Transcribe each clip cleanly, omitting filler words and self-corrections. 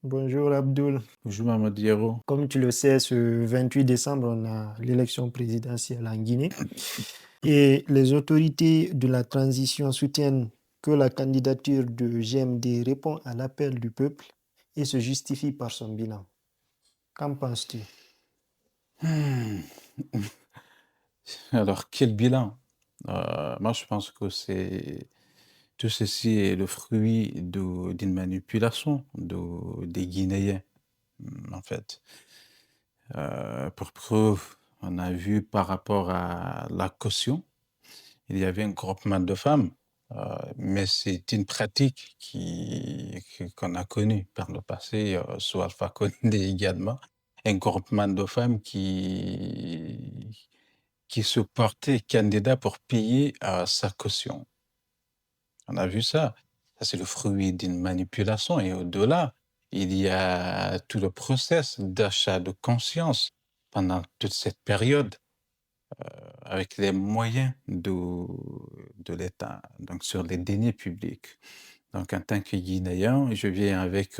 Bonjour Abdul. Bonjour Mamadou Diallo. Comme tu le sais, ce 28 décembre, on a l'élection présidentielle en Guinée et les autorités de la transition soutiennent que la candidature de GMD répond à l'appel du peuple et se justifie par son bilan. Qu'en penses-tu? Alors, quel bilan? Moi, je pense que tout ceci est le fruit d'une manipulation des Guinéens, en fait. Pour preuve, on a vu par rapport à la caution, il y avait un groupement de femmes, mais c'est une pratique qu'on a connue par le passé, sous Alpha Condé également, un groupement de femmes qui se portait candidat pour payer, sa caution. On a vu ça. Ça, c'est le fruit d'une manipulation et au-delà, il y a tout le process d'achat de conscience pendant toute cette période, avec les moyens de l'État, donc sur les deniers publics. Donc en tant que Guinéen, je viens avec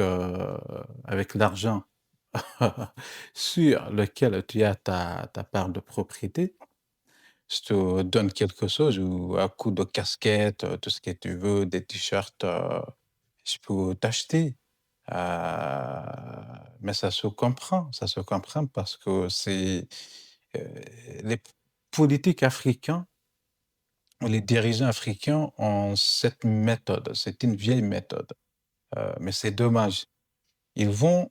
l'argent sur lequel tu as ta part de propriété. Je te donne quelque chose ou à coup de casquette, tout ce que tu veux, des t-shirts, je peux t'acheter. Mais ça se comprend parce que les politiques africains, les dirigeants africains ont cette méthode, c'est une vieille méthode, mais c'est dommage. Ils vont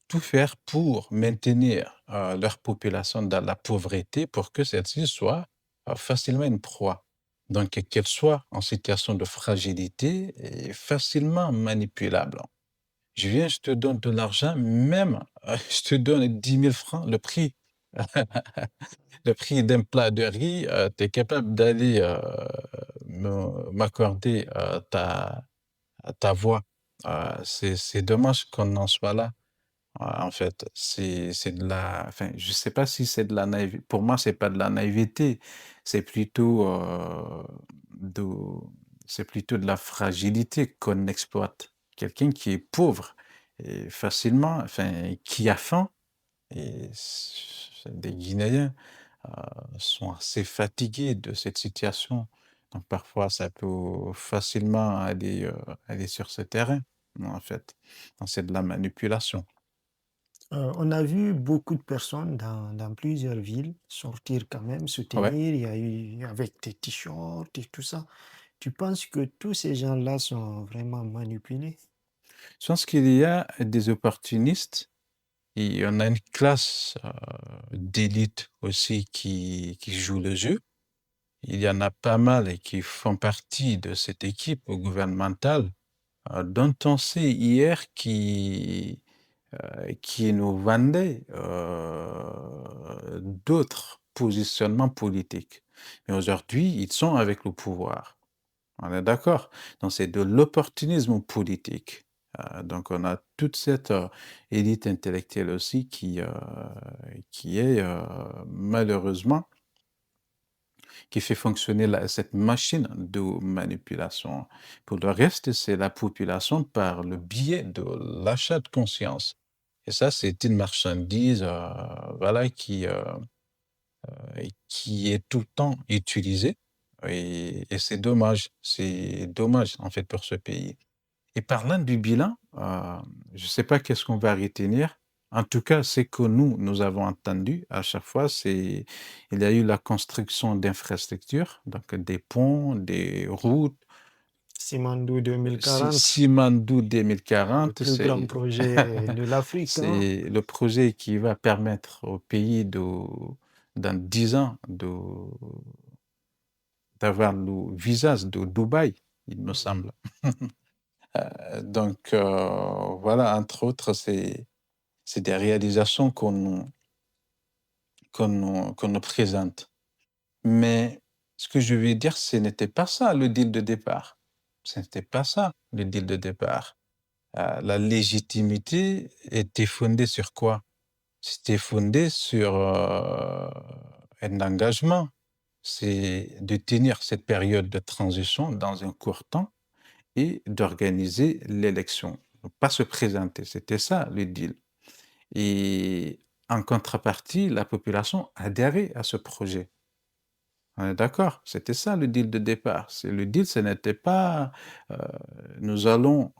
tout faire pour maintenir, leur population dans la pauvreté pour que celle-ci soit, facilement une proie. Donc qu'elle soit en situation de fragilité et facilement manipulable. Je viens, je te donne de l'argent, même, je te donne 10 000 francs, le prix d'un plat de riz, tu es capable d'aller, m'accorder, ta voix. C'est dommage qu'on en soit là. En fait, c'est de la enfin, je sais pas si c'est de la naïveté. Pour moi, c'est pas de la naïveté, c'est plutôt, de c'est plutôt de la fragilité qu'on exploite. Quelqu'un qui est pauvre et facilement enfin, qui a faim et des Guinéens, sont assez fatigués de cette situation. Donc parfois, ça peut facilement aller sur ce terrain, en fait. Donc c'est de la manipulation. On a vu beaucoup de personnes dans plusieurs villes sortir quand même, Ouais, soutenir, il y a eu avec des t-shirts et tout ça. Tu penses que tous ces gens-là sont vraiment manipulés? je pense qu'il y a des opportunistes et on a une classe, d'élite aussi qui joue le jeu. Il y en a pas mal et qui font partie de cette équipe gouvernementale, dont on sait hier qui nous vendaient, d'autres positionnements politiques. Mais aujourd'hui, ils sont avec le pouvoir. On est d'accord? Donc c'est de l'opportunisme politique. Donc on a toute cette, élite intellectuelle aussi qui est, malheureusement, qui fait fonctionner cette machine de manipulation. Pour le reste, c'est la population par le biais de l'achat de conscience et ça, c'est une marchandise, voilà qui est tout le temps utilisée et c'est dommage, en fait, pour ce pays. Et parlant du bilan, je ne sais pas qu'est-ce qu'on va retenir. En tout cas, ce que nous avons entendu à chaque fois, c'est il y a eu la construction d'infrastructures, donc des ponts, des routes, Simandou 2040. Simandou Le 2040, plus grand projet de l'Afrique, hein. c'est le projet qui va permettre au pays dans 10 ans d'avoir le visage de Dubaï, il me semble. Donc voilà, entre autres, c'est des réalisations qu'on nous présente. Mais ce que je veux dire, ce n'était pas ça le deal de départ. Ce n'était pas ça le deal de départ. La légitimité était fondée sur quoi? C'était fondé sur, un engagement. C'est de tenir cette période de transition dans un court temps et d'organiser l'élection. pas se présenter. C'était ça le deal. Et en contrepartie, la population adhérait à ce projet. On est d'accord? C'était ça le deal de départ. Le deal, ce n'était pas, heu, nous allons,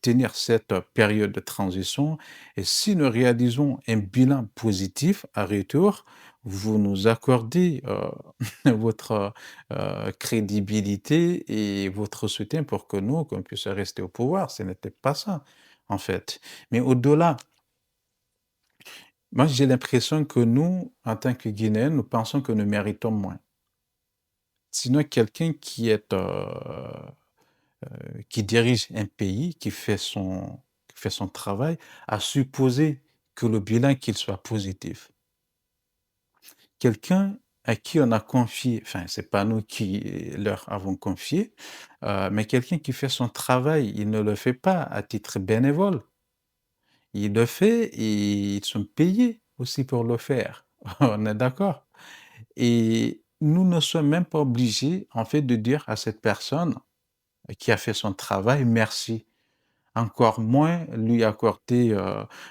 tenir cette période de transition et si nous réalisons un bilan positif à retour, vous nous accordez, votre, crédibilité et votre soutien pour que nous, qu'on puisse rester au pouvoir. Ce n'était pas ça, en fait. Mais au-delà, moi, j'ai l'impression que nous, en tant que Guinéens, nous pensons que nous méritons moins. Sinon, quelqu'un qui dirige un pays, qui fait son travail, a supposé que le bilan qu'il soit positif. Quelqu'un à qui on a confié, enfin, c'est pas nous qui leur avons confié, mais quelqu'un qui fait son travail, il ne le fait pas à titre bénévole. Il le fait et ils sont payés aussi pour le faire. On est d'accord? Et nous ne sommes même pas obligés, en fait, de dire à cette personne qui a fait son travail: «Merci». Encore moins lui accorder,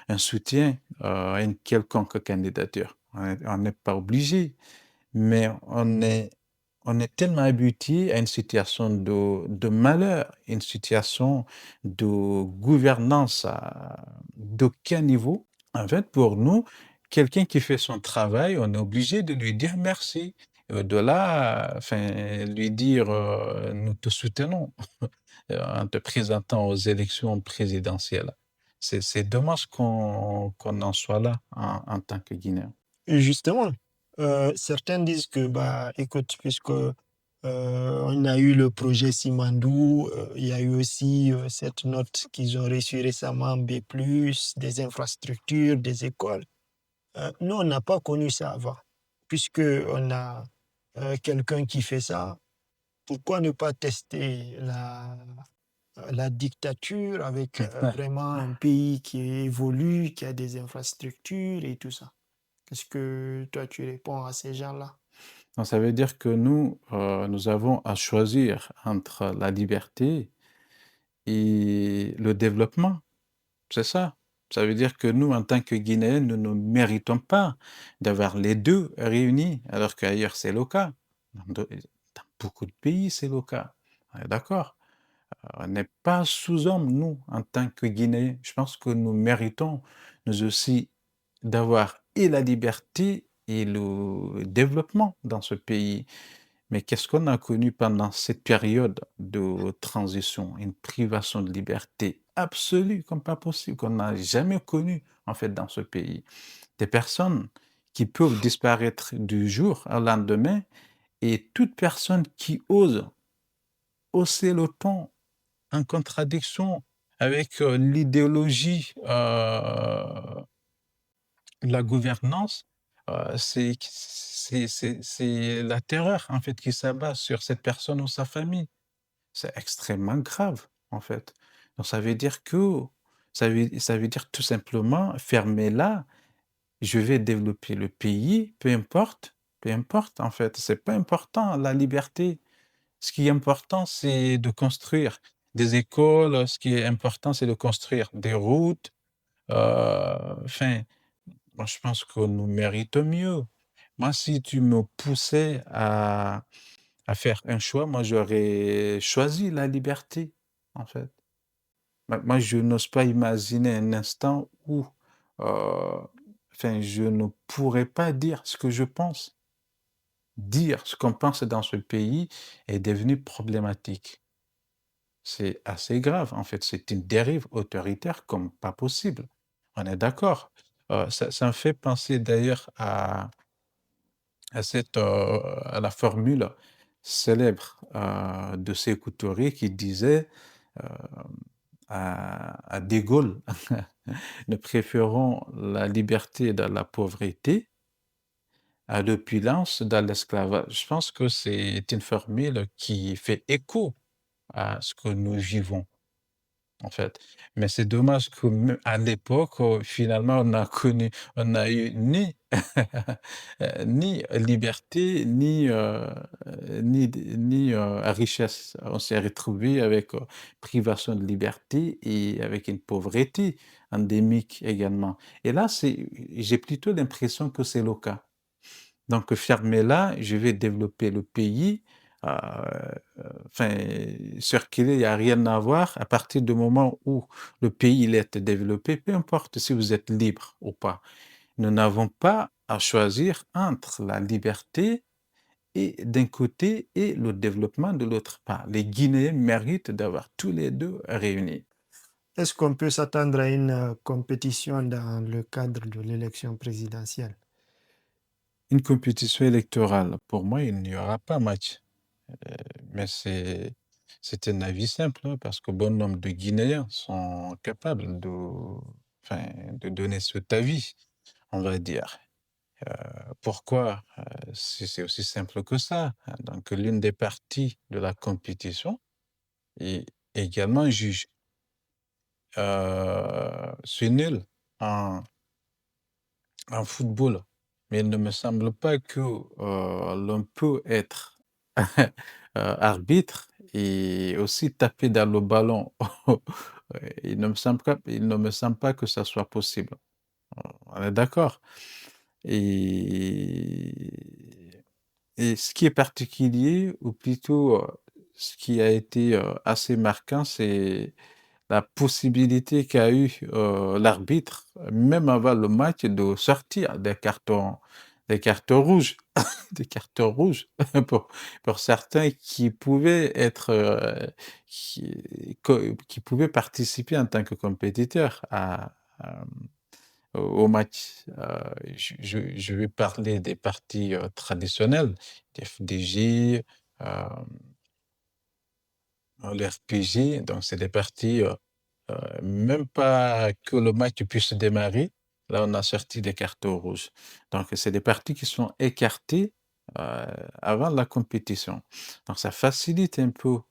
un soutien, à une quelconque candidature. On n'est pas obligé, mais on est tellement habitué à une situation de malheur, une situation de gouvernance à d'aucun niveau. En fait, pour nous, quelqu'un qui fait son travail, on est obligé de lui dire merci. De là, enfin, lui dire, «Nous te soutenons», en te présentant aux élections présidentielles. C'est dommage qu'on en soit là en tant que Guinéen. Et justement, certains disent que, bah, écoute, puisque on a eu le projet Simandou, il y a eu aussi cette note qu'ils ont reçue récemment, B+, des infrastructures, des écoles. Nous, on n'a pas connu ça avant. Puisque on a quelqu'un qui fait ça, pourquoi ne pas tester la dictature avec vraiment un pays qui évolue, qui a des infrastructures et tout ça? Qu'est-ce que toi tu réponds à ces gens-là? Donc ça veut dire que nous avons à choisir entre la liberté et le développement, c'est ça? Ça veut dire que nous, en tant que Guinéens, nous ne méritons pas d'avoir les 2 réunis, alors qu'ailleurs c'est le cas. Dans beaucoup de pays, c'est le cas. On est d'accord? On n'est pas sous-hommes, nous, en tant que Guinéens. Je pense que nous méritons, nous aussi, d'avoir et la liberté et le développement dans ce pays. Mais qu'est-ce qu'on a connu pendant cette période de transition? Une privation de liberté absolue, comme pas possible, qu'on n'a jamais connue, en fait, dans ce pays. Des personnes qui peuvent disparaître du jour au lendemain et toute personne qui ose hausser le ton en contradiction avec, l'idéologie, la gouvernance, c'est la terreur, en fait, qui s'abat sur cette personne ou sa famille. C'est extrêmement grave, en fait. Donc ça veut dire tout simplement: «Fermez là, je vais développer le pays, peu importe, en fait, c'est pas important la liberté». Ce qui est important, c'est de construire des écoles, ce qui est important, c'est de construire des routes, enfin, moi, je pense que nous méritons mieux. Moi, si tu me poussais à faire un choix, moi, j'aurais choisi la liberté, en fait. Moi, je n'ose pas imaginer un instant où, enfin, je ne pourrais pas dire ce que je pense. Dire ce qu'on pense dans ce pays est devenu problématique. C'est assez grave, en fait, c'est une dérive autoritaire comme pas possible. On est d'accord. Ça me fait penser d'ailleurs à la formule célèbre, de Sékou Touré qui disait, heu, à De Gaulle: «Nous préférons la liberté dans la pauvreté à l'opulence dans l'esclavage». Je pense que c'est une formule qui fait écho à ce que nous vivons. en fait. Mais c'est dommage qu'à l'époque, finalement, on n'a eu ni, ni liberté, ni richesse. On s'est retrouvé avec privation de liberté et avec une pauvreté endémique également. Et là, j'ai plutôt l'impression que c'est le cas. Donc fermez-la, je vais développer le pays, heu, enfin, sur qu'il y a rien à voir à partir du moment où le pays il est développé, peu importe si vous êtes libre ou pas. Nous n'avons pas à choisir entre la liberté et d'un côté et le développement de l'autre part. Les Guinéens méritent d'avoir tous les 2 réunis. Est-ce qu'on peut s'attendre à une compétition dans le cadre de l'élection présidentielle? Une compétition électorale, pour moi, il n'y aura pas match. Mais c'est un avis simple, hein, parce que bon nombre de Guinéens sont capables enfin, de donner cet avis, on va dire. Pourquoi? C'est aussi simple que ça, hein. Donc l'une des parties de la compétition est également juge. Je suis nul en en football, mais il ne me semble pas que, l'on peut être, arbitre et aussi taper dans le ballon. Il ne me semble pas que ça soit possible. On est d'accord? Et et ce qui est particulier ou plutôt, ce qui a été, assez marquant, c'est la possibilité qu'a eu, l'arbitre, même avant le match, de sortir des cartons rouges, des cartons rouges pour pour certains qui pouvaient être, qui pouvaient participer en tant que compétiteurs au match. Je vais parler des partis, traditionnels, des FDJ, l'RPJ, donc c'est des partis, même pas que le match puisse démarrer, là, on a sorti des cartons rouges. Donc c'est des parties qui sont écartées, heu, avant la compétition. Donc ça facilite un peu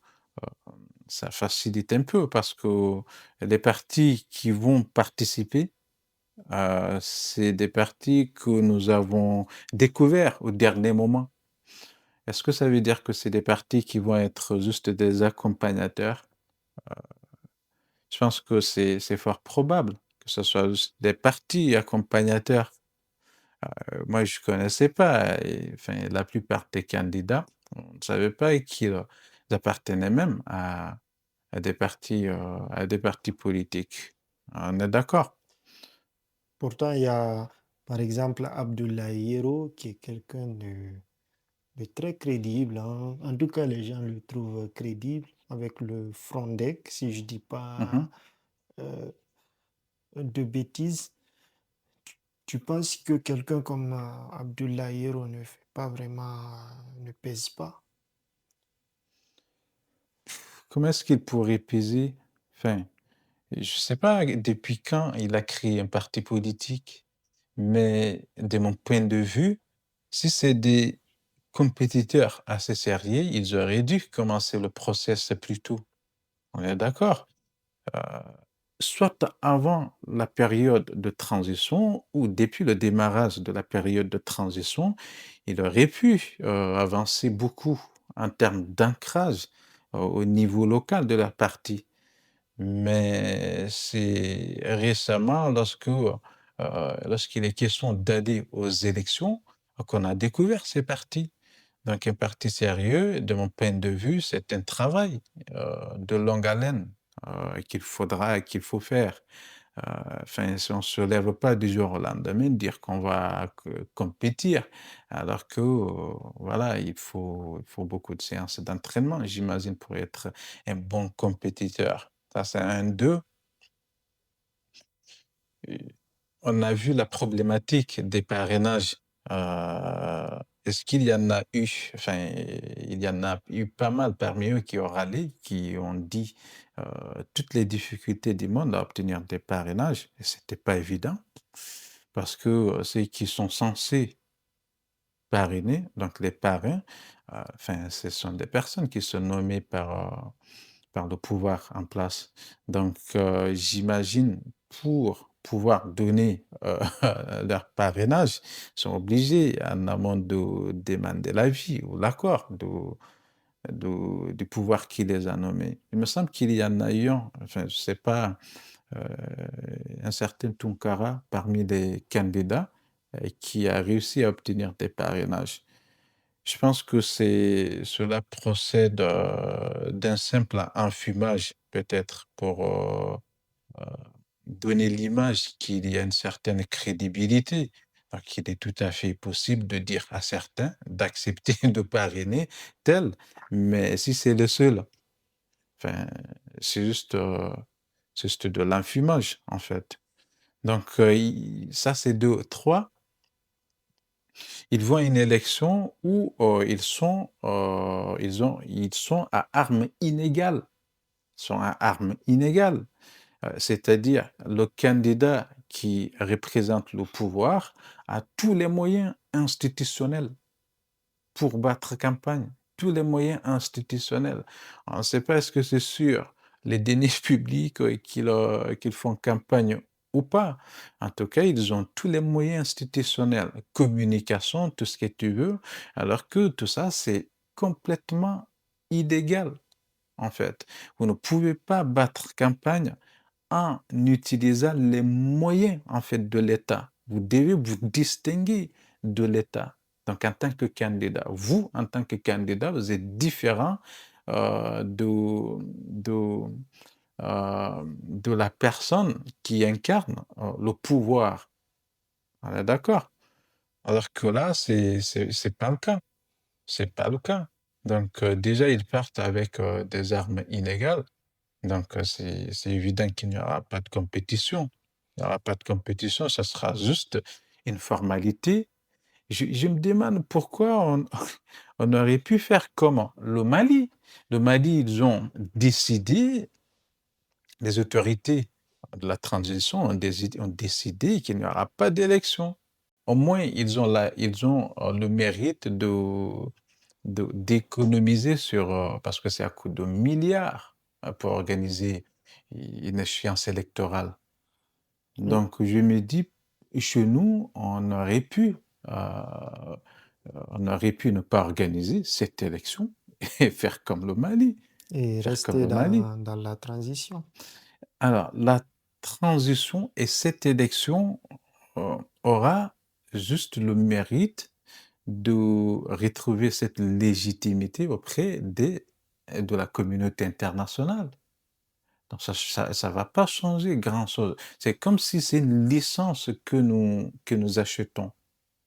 parce que les parties qui vont participer, c'est des parties que nous avons découverts au dernier moment. Est-ce que ça veut dire que c'est des parties qui vont être juste des accompagnateurs? Je pense que c'est fort probable que ce soit juste des partis accompagnateurs. Moi, je connaissais pas et enfin, la plupart des candidats, on ne savait pas qu'ils appartenaient même à des partis politiques. On est d'accord? Pourtant, il y a par exemple Abdoulaye Yero qui est quelqu'un de très crédible, hein. En tout cas, les gens le trouvent crédible avec le Frondec, si je dis Mmh. pas euh, de bêtises. Tu penses que quelqu'un comme Abdoulaye Yero ne fait pas vraiment, ne pèse pas? Comment est-ce qu'il pourrait peser? Enfin, je sais pas depuis quand il a créé un parti politique, mais de mon point de vue, si c'est des compétiteurs assez sérieux, ils auraient dû commencer le process plus tôt. On est d'accord? Heu, Soit avant la période de transition ou depuis le démarrage de la période de transition, il aurait pu, avancer beaucoup en termes d'ancrage, au niveau local de la partie. Mais c'est récemment lorsqu'il est question d'aller aux élections, qu'on a découvert ces partis. Donc un parti sérieux, de mon point de vue, c'est un travail, de longue haleine, qu'il faut faire. Enfin, si on ne se lève pas du jour au lendemain, dire qu'on va compétir, alors que, voilà, il faut beaucoup de séances d'entraînement, j'imagine, pour être un bon compétiteur. Ça, c'est un. 2. On a vu la problématique des parrainages. Est-ce qu'il y en a eu, enfin, il y en a eu pas mal parmi eux qui ont râlé, qui ont dit, toutes les difficultés du monde à obtenir des parrainages et c'était pas évident parce que, ceux qui sont censés parrainer, donc les parrains, enfin, ce sont des personnes qui sont nommées par, par le pouvoir en place. Donc, j'imagine pour pouvoir donner, leur parrainage, ils sont obligés en amont de demander l'avis ou l'accord du pouvoir qui les a nommés. Il me semble qu'il y en a eu un, enfin, je sais pas, heu, un certain Tounkara parmi les candidats, qui a réussi à obtenir des parrainages. Je pense que cela procède, d'un simple enfumage peut-être pour, heu, donner l'image qu'il y a une certaine crédibilité. Donc il est tout à fait possible de dire à certains d'accepter de parrainer tel, mais si c'est le seul, enfin, c'est juste de l'enfumage, en fait. Donc, i ça c'est 2. 3, ils vont à une élection où, ils sont à armes inégales. Ils sont à armes inégales. C'est-à-dire le candidat qui représente le pouvoir a tous les moyens institutionnels pour battre campagne, tous les moyens institutionnels. On ne sait pas est-ce que c'est sur les deniers publics, qu'ils font campagne ou pas. En tout cas, ils ont tous les moyens institutionnels, communication, tout ce que tu veux, alors que tout ça, c'est complètement illégal, en fait. Vous ne pouvez pas battre campagne en utilisant les moyens, en fait, de l'État. Vous devez vous distinguer de l'État. Donc, en tant que candidat, vous, en tant que candidat, vous êtes différent, de la personne qui incarne, le pouvoir. On est d'accord? Alors que là, c'est pas le cas. C'est pas le cas. Donc, déjà, ils partent avec, des armes illégales. Donc, c'est évident qu'il n'y aura pas de compétition. Il n'y aura pas de compétition, ça sera juste une formalité. Je me demande pourquoi on aurait pu faire comment? Le Mali. Le Mali, ils ont décidé, les autorités de la transition ont décidé qu'il n'y aura pas d'élection. Au moins, ils ont, le mérite d'économiser sur, parce que c'est à coût de milliards, pour organiser une échéance électorale. Mm. Donc je me dis, chez nous, on aurait pu ne pas organiser cette élection et faire comme le Mali, Et faire comme rester le Mali. dans la transition. Alors la transition et cette élection, aura juste le mérite de retrouver cette légitimité auprès de la communauté internationale. Donc ça va pas changer grand-chose. C'est comme si c'est une licence que nous achetons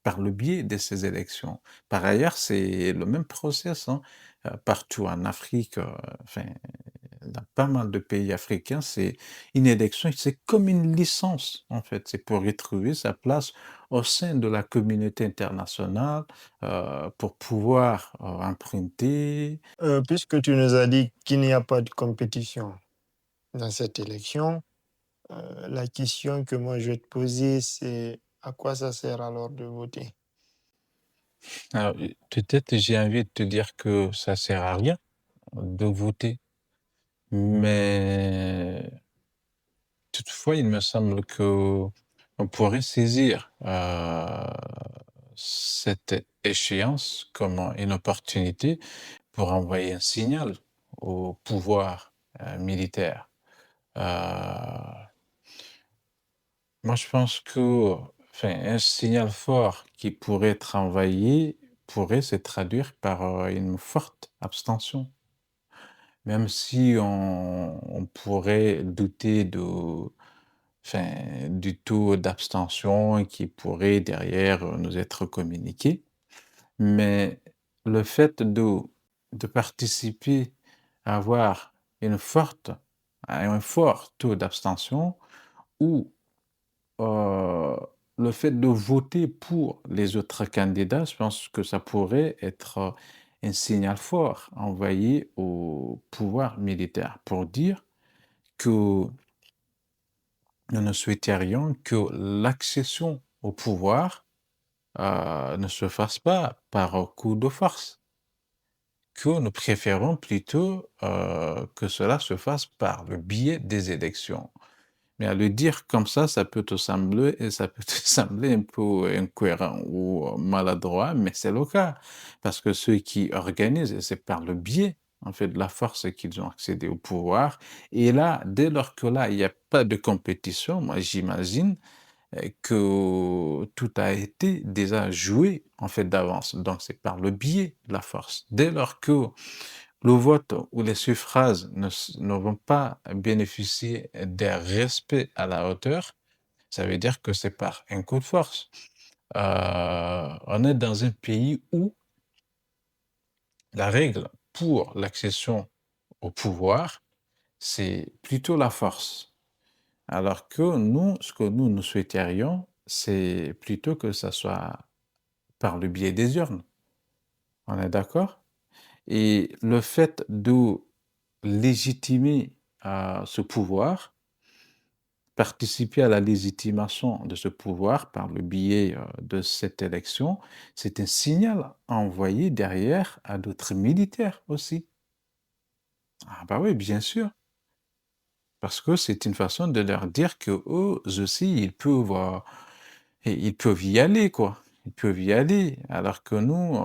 par le biais de ces élections. Par ailleurs, c'est le même process, hein, partout en Afrique, enfin, dans pas mal de pays africains, c'est une élection, c'est comme une licence, en fait. C'est pour retrouver sa place au sein de la communauté internationale, pour pouvoir, emprunter. Puisque tu nous as dit qu'il n'y a pas de compétition dans cette élection, la question que moi je vais te poser, c'est à quoi ça sert alors de voter? Alors, peut-être j'ai envie de te dire que ça sert à rien de voter, mais toutefois, il me semble qu'on pourrait saisir, cette échéance comme une opportunité pour envoyer un signal au pouvoir, militaire. Heu, Moi, je pense que, enfin, un signal fort qui pourrait être envoyé pourrait se traduire par, une forte abstention. Même si on pourrait douter enfin, du taux d'abstention qui pourrait derrière, nous être communiqué. Mais le fait de participer à avoir à un fort taux d'abstention ou, heu, le fait de voter pour les autres candidats, je pense que ça pourrait être, un signal fort envoyé au pouvoir militaire pour dire que nous ne souhaiterions que l'accession au pouvoir, ne se fasse pas par coup de force. que nous préférons plutôt que cela se fasse par le biais des élections. Mais à le dire comme ça peut te sembler et ça peut te sembler un peu incohérent ou maladroit, mais c'est le cas. Parce que ceux qui organisent, c'est par le biais, en fait, de la force qu'ils ont accédé au pouvoir. Et là, dès lors que là, il n'y a pas de compétition, moi j'imagine que tout a été déjà joué, en fait, d'avance. Donc c'est par le biais de la force. Dès lors que le vote ou les suffrages ne vont pas bénéficier d'un respect à la hauteur, ça veut dire que c'est par un coup de force. On est dans un pays où la règle pour l'accession au pouvoir, c'est plutôt la force. Alors que nous, ce que nous souhaiterions, c'est plutôt que ça soit par le biais des urnes. On est d'accord? Et le fait de légitimer ce pouvoir, participer à la légitimation de ce pouvoir par le biais de cette élection, c'est un signal à envoyer derrière à d'autres militaires aussi. Ah bah oui, bien sûr, parce que c'est une façon de leur dire que eux aussi, ils peuvent y aller, quoi. Ils peuvent y aller, alors que nous,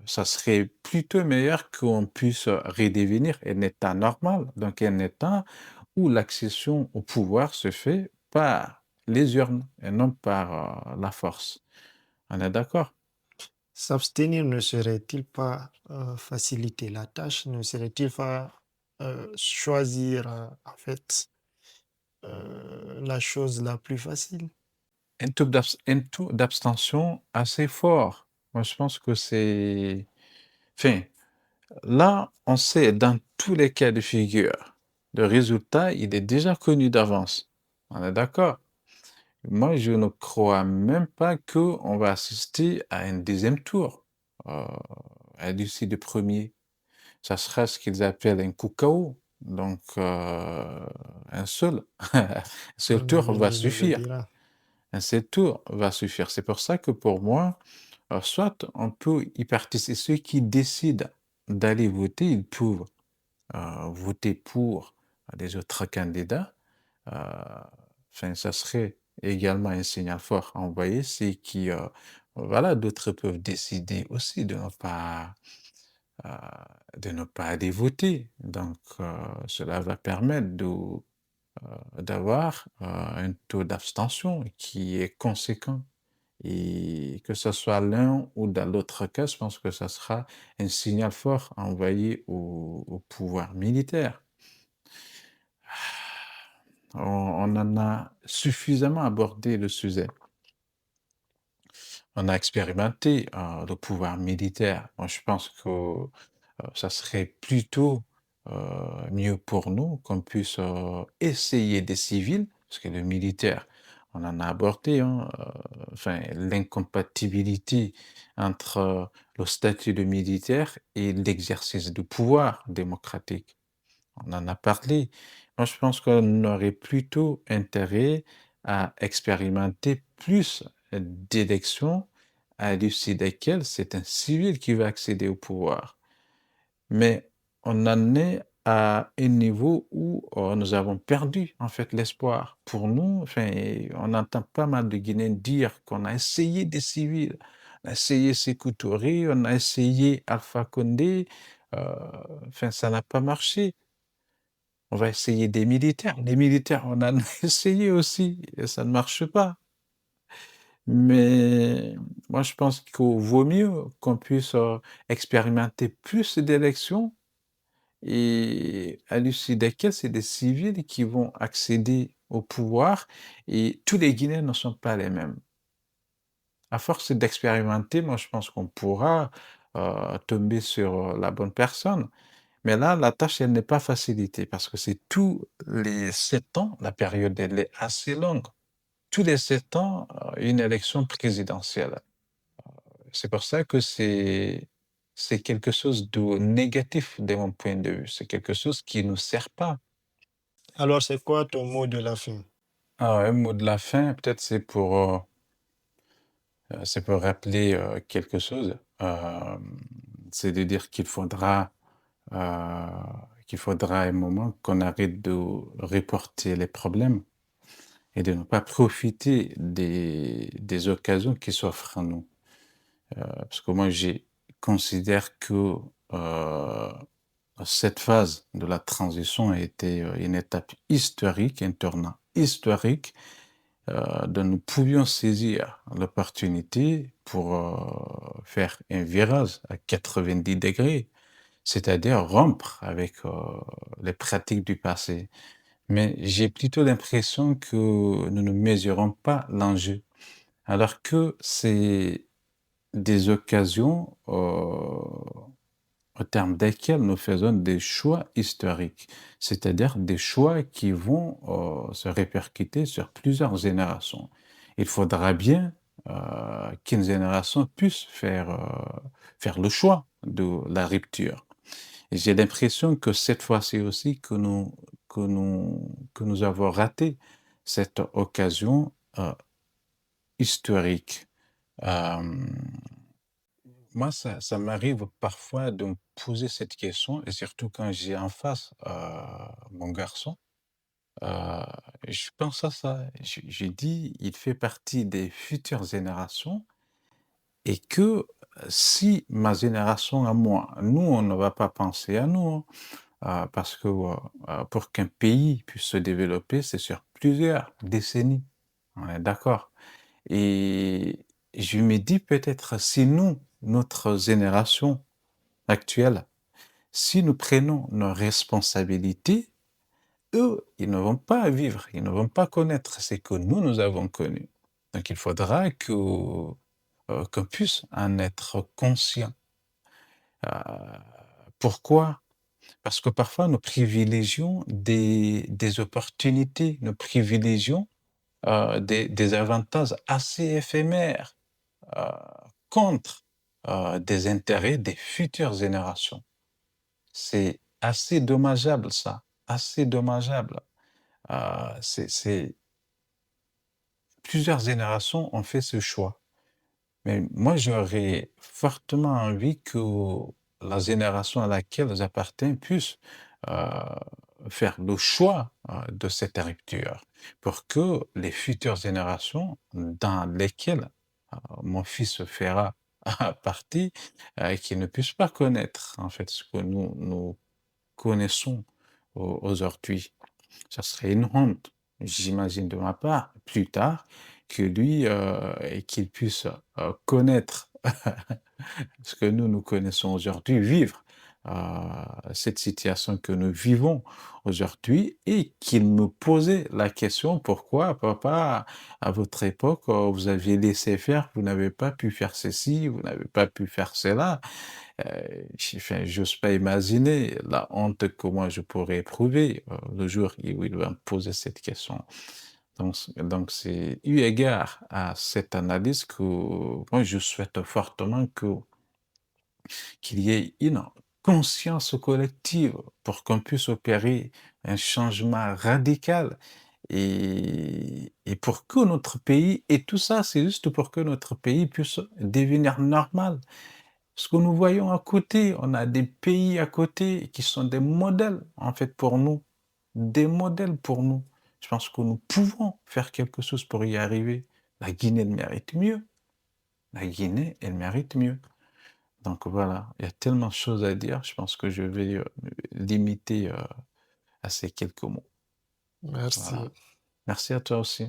ça serait plutôt meilleur qu'on puisse redevenir un État normal, donc un État où l'accession au pouvoir se fait par les urnes et non par la force. On est d'accord? S'abstenir ne serait-il pas faciliter la tâche? Ne serait-il pas choisir en fait la chose la plus facile? Un taux d'abstention assez fort. Moi, je pense que c'est... Enfin, là, on sait dans tous les cas de figure, le résultat, il est déjà connu d'avance. On est d'accord? Moi, je ne crois même pas qu'on va assister à un deuxième tour à l'issue du premier. Ça sera ce qu'ils appellent un coup KO. Donc, un seul, un seul tour va L'avenir nous le suffire. dira. Un seul tour va suffire. C'est pour ça que pour moi, soit on peut y participer, ceux qui décident d'aller voter, ils peuvent voter pour les autres candidats. Enfin, ça serait également un signal fort à envoyer, c'est qui, voilà, d'autres peuvent décider aussi euh, de ne pas aller voter. Donc, cela va permettre d'avoir un taux d'abstention qui est conséquent. Et que ce soit l'un ou dans l'autre cas, je pense que ça sera un signal fort à envoyer au pouvoir militaire. On en a suffisamment abordé le sujet. On a expérimenté le pouvoir militaire. Moi, je pense que ça serait plutôt mieux pour nous qu'on puisse essayer des civils, parce que le militaire, on en a abordé, hein, enfin, l'incompatibilité entre le statut de militaire et l'exercice du pouvoir démocratique. On en a parlé. Moi, je pense qu'on aurait plutôt intérêt à expérimenter plus d'élections à l'issue desquelles c'est un civil qui va accéder au pouvoir. Mais on en est à un niveau où nous avons perdu en fait l'espoir. Pour nous, enfin, on entend pas mal de Guinéens dire qu'on a essayé des civils, on a essayé Sékou Touré, on a essayé Alpha Condé, enfin, ça n'a pas marché. On va essayer des militaires. Les militaires, on en a essayé aussi et ça ne marche pas. Mais moi, je pense qu'il vaut mieux qu'on puisse expérimenter plus d'élections et à l'issue desquelles c'est des civils qui vont accéder au pouvoir et tous les Guinéens ne sont pas les mêmes. À force d'expérimenter, moi, je pense qu'on pourra tomber sur la bonne personne. Mais là, la tâche, elle n'est pas facilitée parce que c'est tous les 7 ans, la période, elle est assez longue. Tous les 7 ans, une élection présidentielle. C'est pour ça que c'est quelque chose de négatif de mon point de vue. C'est quelque chose qui ne nous sert pas. Alors, c'est quoi ton mot de la fin? Ah, un mot de la fin, peut-être c'est pour rappeler quelque chose. c'est de dire qu'il faudra un moment qu'on arrête de reporter les problèmes et de ne pas profiter des occasions qui s'offrent à nous. Parce que moi, je considère que, cette phase de la transition a été, une étape historique, un tournant historique, dont nous pouvions saisir l'opportunité pour, faire un virage à 90°, c'est-à-dire rompre avec, les pratiques du passé. Mais j'ai plutôt l'impression que nous ne mesurons pas l'enjeu, alors que c'est des occasions, au terme desquelles nous faisons des choix historiques, c'est-à-dire des choix qui vont, se répercuter sur plusieurs générations. Il faudra bien, qu'une génération puisse faire le choix de la rupture. Et j'ai l'impression que cette fois-ci aussi que nous avons raté cette occasion, historique. Hem, Moi, ça m'arrive parfois de me poser cette question et surtout quand j'ai en face, mon garçon, heu, je pense à ça. Je dis: «Il fait partie des futures générations» et que, si ma génération à moi, nous, on ne va pas penser à nous, hein, parce que, pour qu'un pays puisse se développer, c'est sur plusieurs décennies. On est d'accord? Et je me dis peut-être si nous, notre génération actuelle, si nous prenons nos responsabilités, eux, ils ne vont pas vivre, ils ne vont pas connaître ce que nous avons connu. Donc il faudra qu'on puisse en être conscient. Heu, Pourquoi? Parce que parfois nous privilégions des opportunités, nous privilégions, des avantages assez éphémères, heu, contre, des intérêts des futures générations. C'est assez dommageable ça, assez dommageable. C'est plusieurs générations ont fait ce choix. Mais moi, j'aurais fortement envie que la génération à laquelle j'appartiens puisse, heu, faire le choix, de cette rupture pour que les futures générations dans lesquelles, mon fils fera partie, qu'ils ne puissent pas connaître, en fait, ce que nous connaissons aujourd'hui. Ça serait une honte, j'imagine de ma part, plus tard, que lui, et qu'il puisse, connaître ce que nous connaissons aujourd'hui, vivre, cette situation que nous vivons aujourd'hui et qu'il me posait la question: «Pourquoi papa, à votre époque, vous aviez laissé faire, vous n'avez pas pu faire ceci, vous n'avez pas pu faire cela?» J'ose pas imaginer la honte que moi je pourrais éprouver, le jour où il va me poser cette question. Donc c'est eu égard à cette analyse que moi je souhaite fortement qu'il y ait une conscience collective pour qu'on puisse opérer un changement radical et pour que notre pays et tout ça, c'est juste pour que notre pays puisse devenir normal. Ce que nous voyons à côté, on a des pays à côté qui sont des modèles, en fait, pour nous. Des modèles pour nous. Je pense que nous pouvons faire quelque chose pour y arriver. La Guinée, elle mérite mieux. La Guinée, elle mérite mieux. Donc voilà, il y a tellement de choses à dire, je pense que je vais, me limiter, à ces quelques mots. Merci. Voilà. Merci à toi aussi.